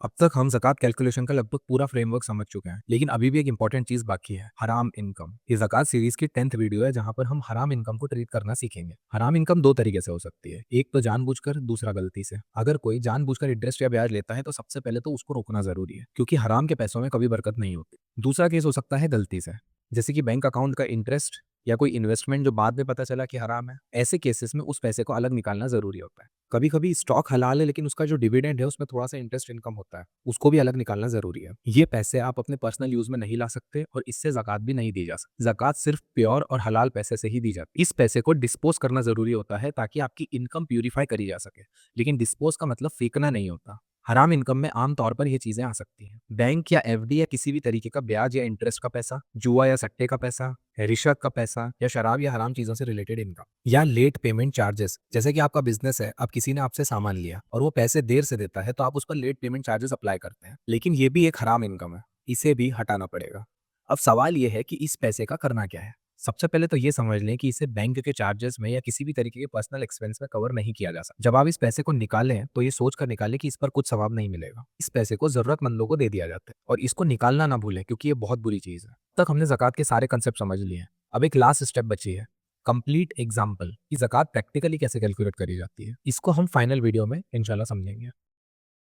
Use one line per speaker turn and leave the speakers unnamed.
अब तक हम ज़कात कैलकुलेशन का लगभग पूरा फ्रेमवर्क समझ चुके हैं, लेकिन अभी भी एक इंपॉर्टेंट चीज़ बाकी है, हराम इनकम। ये ज़कात सीरीज की 10th वीडियो है जहाँ पर हम हराम इनकम को ट्रीट करना सीखेंगे। हराम इनकम दो तरीके से हो सकती है, एक तो जानबूझकर, दूसरा गलती से। अगर कोई जानबूझकर इंटरेस्ट या ब्याज लेता है तो सबसे पहले तो उसको रोकना जरूरी है, क्योंकि हराम के पैसों में कभी बरकत नहीं होती। दूसरा केस हो सकता है गलती से, जैसे कि बैंक अकाउंट का इंटरेस्ट या कोई इन्वेस्टमेंट जो बाद में पता चला कि हराम है। ऐसे केसेस में उस पैसे को अलग निकालना जरूरी होता है। कभी कभी स्टॉक हलाल है लेकिन उसका जो डिविडेंड है उसमें थोड़ा सा इंटरेस्ट इनकम होता है, उसको भी अलग निकालना जरूरी है। ये पैसे आप अपने पर्सनल यूज में नहीं ला सकते और इससे ज़कात भी नहीं दी जा सकती। ज़कात सिर्फ प्योर और हलाल पैसे से ही दी जाती है। इस पैसे को डिस्पोज करना जरूरी होता है ताकि आपकी इनकम प्यूरिफाई करी जा सके, लेकिन डिस्पोज का मतलब फेंकना नहीं होता। हराम इनकम में आमतौर पर ये चीजें आ सकती हैं, बैंक या एफडी या किसी भी तरीके का ब्याज या इंटरेस्ट का पैसा, जुआ या सट्टे का पैसा, रिश्वत का पैसा, या शराब या हराम चीजों से रिलेटेड इनकम, या लेट पेमेंट चार्जेस। जैसे कि आपका बिजनेस है, अब किसी ने आपसे सामान लिया और वो पैसे देर से देता है तो आप उस पर लेट पेमेंट चार्जेस अप्लाई करते हैं, लेकिन ये भी एक हराम इनकम है, इसे भी हटाना पड़ेगा। अब सवाल ये है कि इस पैसे का करना क्या है। सबसे पहले तो ये समझ लें कि इसे बैंक के चार्जेस में या किसी भी तरीके के पर्सनल एक्सपेंस में कवर नहीं किया जा सकता। जब आप इस पैसे को निकालें तो ये सोच कर निकालें कि इस पर कुछ सवाब नहीं मिलेगा। इस पैसे को जरूरतमंदों को दे दिया जाता है और इसको निकालना ना भूलें, क्योंकि ये बहुत बुरी चीज है। अब तक हमने ज़कात के सारे कंसेप्ट समझ लिए हैं। अब एक लास्ट स्टेप बची है, कंप्लीट एग्जाम्पल कि ज़कात प्रैक्टिकली कैसे कैलकुलेट करी जाती है। इसको हम फाइनल वीडियो में इंशाल्लाह समझेंगे।